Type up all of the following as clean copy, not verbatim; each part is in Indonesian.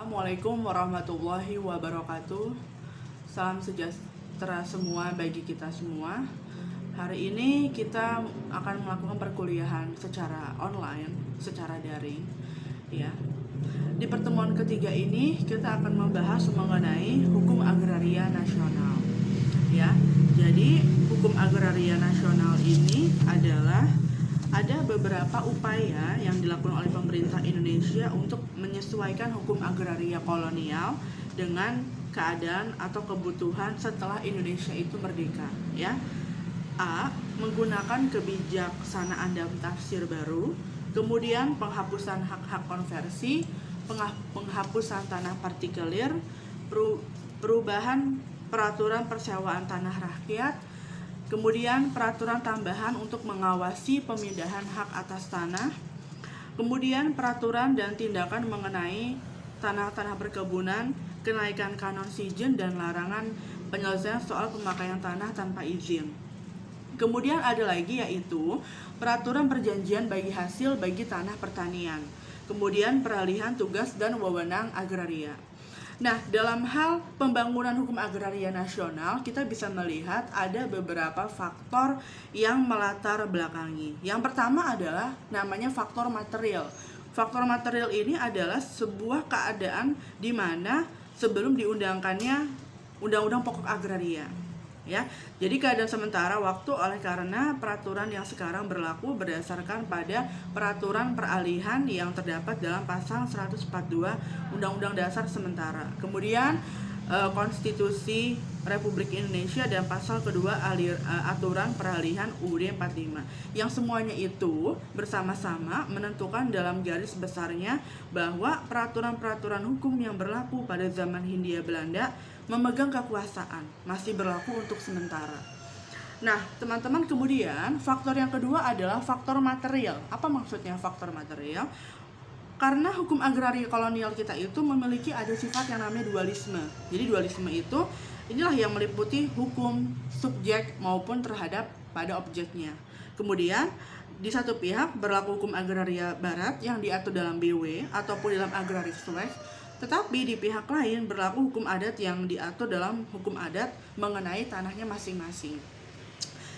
Assalamualaikum warahmatullahi wabarakatuh. Salam sejahtera semua bagi kita semua. Hari ini kita akan melakukan perkuliahan secara online, secara daring, ya. Di pertemuan ketiga ini kita akan membahas mengenai hukum agraria nasional, ya. Jadi hukum agraria nasional ini adalah ada beberapa upaya yang dilakukan oleh pemerintah Indonesia untuk menyesuaikan hukum agraria kolonial dengan keadaan atau kebutuhan setelah Indonesia itu merdeka, ya. A. Menggunakan kebijaksanaan dan tafsir baru, kemudian penghapusan hak-hak konversi, penghapusan tanah partikelir, perubahan peraturan persewaan tanah rakyat, kemudian peraturan tambahan untuk mengawasi pemindahan hak atas tanah, kemudian peraturan dan tindakan mengenai tanah-tanah perkebunan, kenaikan kanon sijen dan larangan penyelesaian soal pemakaian tanah tanpa izin. Kemudian ada lagi yaitu peraturan perjanjian bagi hasil bagi tanah pertanian, kemudian peralihan tugas dan wewenang agraria. Nah, dalam hal pembangunan hukum agraria nasional, kita bisa melihat ada beberapa faktor yang melatar belakangi. Yang pertama adalah namanya faktor material. Faktor material ini adalah sebuah keadaan di mana sebelum diundangkannya Undang-Undang Pokok Agraria, ya. Jadi keadaan sementara waktu oleh karena peraturan yang sekarang berlaku berdasarkan pada peraturan peralihan yang terdapat dalam pasal 142 Undang-Undang Dasar sementara. Kemudian Konstitusi Republik Indonesia dan pasal kedua aturan peralihan UUD 45, yang semuanya itu bersama-sama menentukan dalam garis besarnya bahwa peraturan-peraturan hukum yang berlaku pada zaman Hindia Belanda memegang kekuasaan, masih berlaku untuk sementara. Nah, teman-teman, kemudian faktor yang kedua adalah faktor material. Apa maksudnya faktor material? Karena hukum agraria kolonial kita itu memiliki ada sifat yang namanya dualisme. Jadi dualisme itu inilah yang meliputi hukum subjek maupun terhadap pada objeknya. Kemudian di satu pihak berlaku hukum agraria barat yang diatur dalam BW ataupun dalam agraris West, tetapi di pihak lain berlaku hukum adat yang diatur dalam hukum adat mengenai tanahnya masing-masing.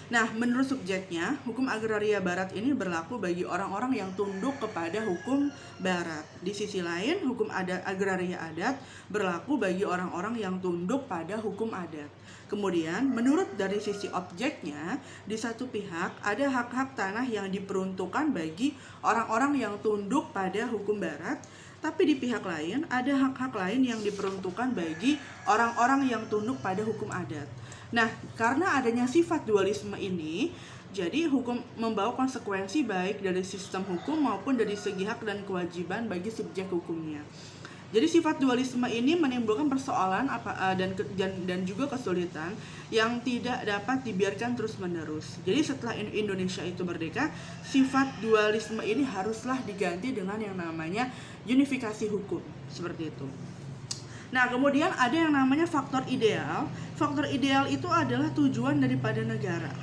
Nah, menurut subjeknya, hukum agraria barat ini berlaku bagi orang-orang yang tunduk kepada hukum barat. Di sisi lain, hukum agraria adat berlaku bagi orang-orang yang tunduk pada hukum adat. Kemudian, menurut dari sisi objeknya, di satu pihak ada hak-hak tanah yang diperuntukkan bagi orang-orang yang tunduk pada hukum barat, tapi di pihak lain ada hak-hak lain yang diperuntukkan bagi orang-orang yang tunduk pada hukum adat. Nah, karena adanya sifat dualisme ini, jadi hukum membawa konsekuensi baik dari sistem hukum maupun dari segi hak dan kewajiban bagi subjek hukumnya. Jadi sifat dualisme ini menimbulkan persoalan dan juga kesulitan yang tidak dapat dibiarkan terus-menerus. Jadi setelah Indonesia itu merdeka, sifat dualisme ini haruslah diganti dengan yang namanya unifikasi hukum, seperti itu. Nah, kemudian ada yang namanya faktor ideal. Faktor ideal itu adalah tujuan daripada negara.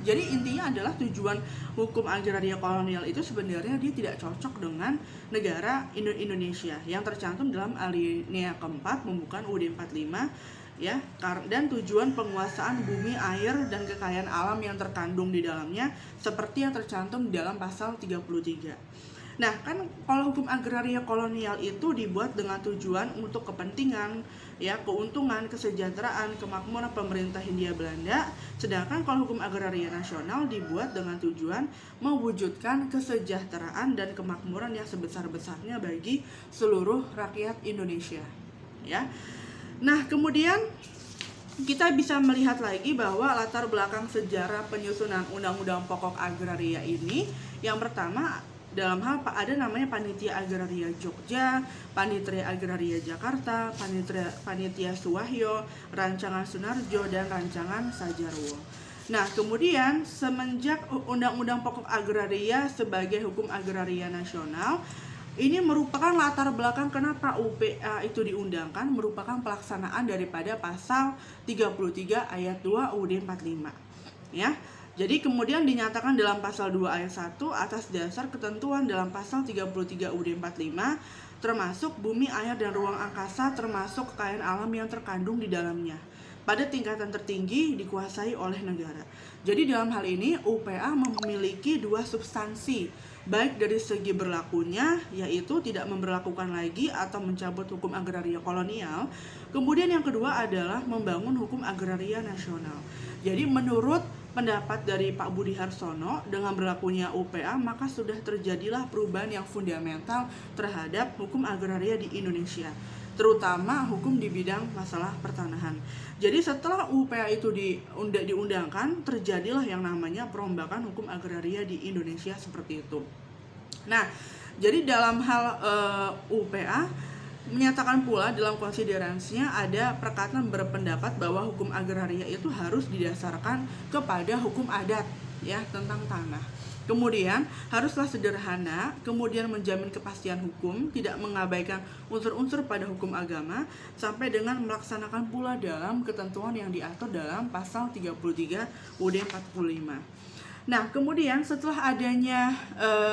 Jadi intinya adalah tujuan hukum agraria kolonial itu sebenarnya dia tidak cocok dengan negara Indonesia yang tercantum dalam alinea keempat pembukaan UUD 45, ya, dan tujuan penguasaan bumi, air, dan kekayaan alam yang terkandung di dalamnya seperti yang tercantum di dalam pasal 33. Nah, kan kalau hukum agraria kolonial itu dibuat dengan tujuan untuk kepentingan, ya, keuntungan, kesejahteraan, kemakmuran pemerintah Hindia Belanda, sedangkan kalau hukum agraria nasional dibuat dengan tujuan mewujudkan kesejahteraan dan kemakmuran yang sebesar-besarnya bagi seluruh rakyat Indonesia, ya. Nah, kemudian kita bisa melihat lagi bahwa latar belakang sejarah penyusunan Undang-Undang Pokok Agraria ini, yang pertama dalam hal ada namanya Panitia Agraria Jogja, Panitia Agraria Jakarta, Panitia Suwahyo, Rancangan Sunarjo, dan Rancangan Sajarwo. Nah, kemudian semenjak Undang-Undang Pokok Agraria sebagai hukum agraria nasional, ini merupakan latar belakang kenapa UPA itu diundangkan, merupakan pelaksanaan daripada pasal 33 ayat 2 UUD 45, ya. Jadi kemudian dinyatakan dalam pasal 2 ayat 1 atas dasar ketentuan dalam pasal 33 UUD 45 termasuk bumi, air, dan ruang angkasa, termasuk kekayaan alam yang terkandung di dalamnya. Pada tingkatan tertinggi dikuasai oleh negara. Jadi dalam hal ini UPA memiliki dua substansi, baik dari segi berlakunya, yaitu tidak memberlakukan lagi atau mencabut hukum agraria kolonial. Kemudian yang kedua adalah membangun hukum agraria nasional. Jadi menurut pendapat dari Pak Budi Harsono, dengan berlakunya UPA maka sudah terjadilah perubahan yang fundamental terhadap hukum agraria di Indonesia, terutama hukum di bidang masalah pertanahan. Jadi setelah UPA itu diundangkan, terjadilah yang namanya perombakan hukum agraria di Indonesia seperti itu. Nah, jadi dalam hal UPA menyatakan pula dalam konsiderasinya ada perkataan berpendapat bahwa hukum agraria itu harus didasarkan kepada hukum adat ya tentang tanah. Kemudian haruslah sederhana, kemudian menjamin kepastian hukum, tidak mengabaikan unsur-unsur pada hukum agama, sampai dengan melaksanakan pula dalam ketentuan yang diatur dalam pasal 33 UUD 45. Nah, kemudian setelah adanya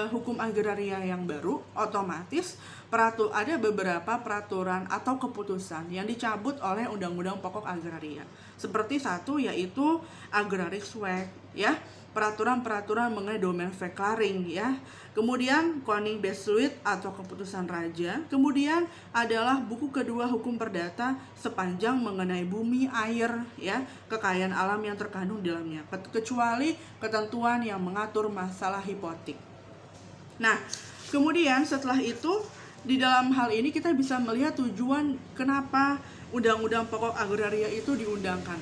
hukum agraria yang baru, otomatis ada beberapa peraturan atau keputusan yang dicabut oleh Undang-Undang Pokok Agraria. Seperti satu yaitu Agraris Wek, ya, peraturan-peraturan mengenai domain verklaring, ya. Kemudian Koning Besluit atau keputusan raja. Kemudian adalah buku kedua hukum perdata sepanjang mengenai bumi, air, ya, kekayaan alam yang terkandung di dalamnya, kecuali ketentuan yang mengatur masalah hipotek. Nah, kemudian setelah itu di dalam hal ini kita bisa melihat tujuan kenapa Undang-Undang Pokok Agraria itu diundangkan.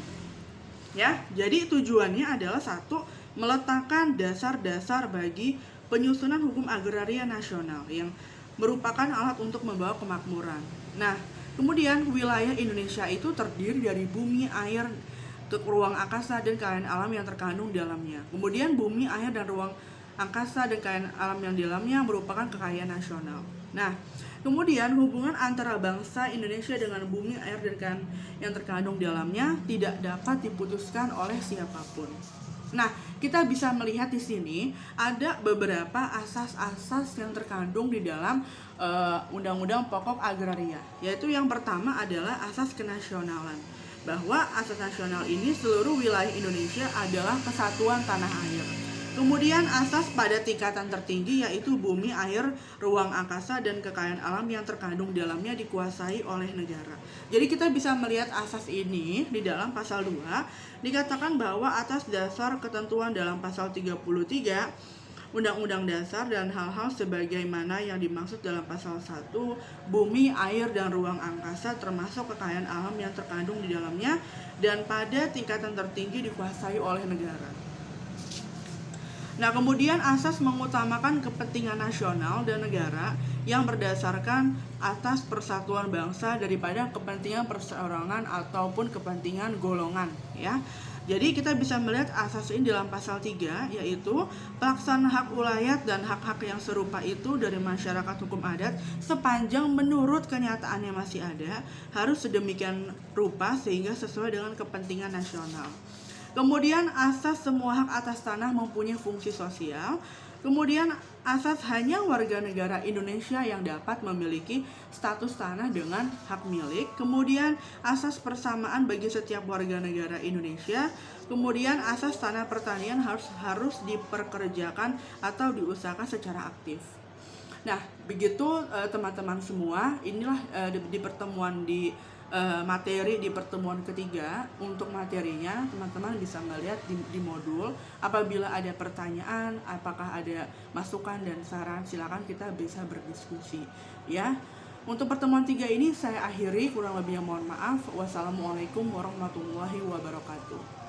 Ya, jadi tujuannya adalah satu, meletakkan dasar-dasar bagi penyusunan hukum agraria nasional yang merupakan alat untuk membawa kemakmuran. Nah, kemudian wilayah Indonesia itu terdiri dari bumi, air, ruang angkasa, dan kekayaan alam yang terkandung di dalamnya. Kemudian bumi, air, dan ruang angkasa dan kekayaan alam yang di dalamnya merupakan kekayaan nasional. Nah, kemudian hubungan antara bangsa Indonesia dengan bumi, air, dan kekayaan yang terkandung di dalamnya tidak dapat diputuskan oleh siapapun. Nah, kita bisa melihat di sini ada beberapa asas-asas yang terkandung di dalam Undang-Undang Pokok Agraria, yaitu yang pertama adalah asas kenasionalan, bahwa asas nasional ini seluruh wilayah Indonesia adalah kesatuan tanah air. Kemudian asas pada tingkatan tertinggi yaitu bumi, air, ruang angkasa, dan kekayaan alam yang terkandung di dalamnya dikuasai oleh negara. Jadi kita bisa melihat asas ini di dalam pasal 2 dikatakan bahwa atas dasar ketentuan dalam pasal 33 Undang-Undang Dasar dan hal-hal sebagaimana yang dimaksud dalam pasal 1, bumi, air, dan ruang angkasa termasuk kekayaan alam yang terkandung di dalamnya dan pada tingkatan tertinggi dikuasai oleh negara. Nah, kemudian asas mengutamakan kepentingan nasional dan negara yang berdasarkan atas persatuan bangsa daripada kepentingan perseorangan ataupun kepentingan golongan, ya. Jadi kita bisa melihat asas ini dalam pasal 3, yaitu pelaksanaan hak ulayat dan hak-hak yang serupa itu dari masyarakat hukum adat sepanjang menurut kenyataannya masih ada, harus sedemikian rupa sehingga sesuai dengan kepentingan nasional. Kemudian asas semua hak atas tanah mempunyai fungsi sosial. Kemudian asas hanya warga negara Indonesia yang dapat memiliki status tanah dengan hak milik. Kemudian asas persamaan bagi setiap warga negara Indonesia. Kemudian asas tanah pertanian harus diperkerjakan atau diusahakan secara aktif. Nah, begitu teman-teman semua, inilah di pertemuan materi di pertemuan ketiga. Untuk materinya teman-teman bisa melihat di modul. Apabila ada pertanyaan, apakah ada masukan dan saran, silakan kita bisa berdiskusi, ya. Untuk pertemuan 3 ini saya akhiri, kurang lebihnya mohon maaf. Wassalamualaikum warahmatullahi wabarakatuh.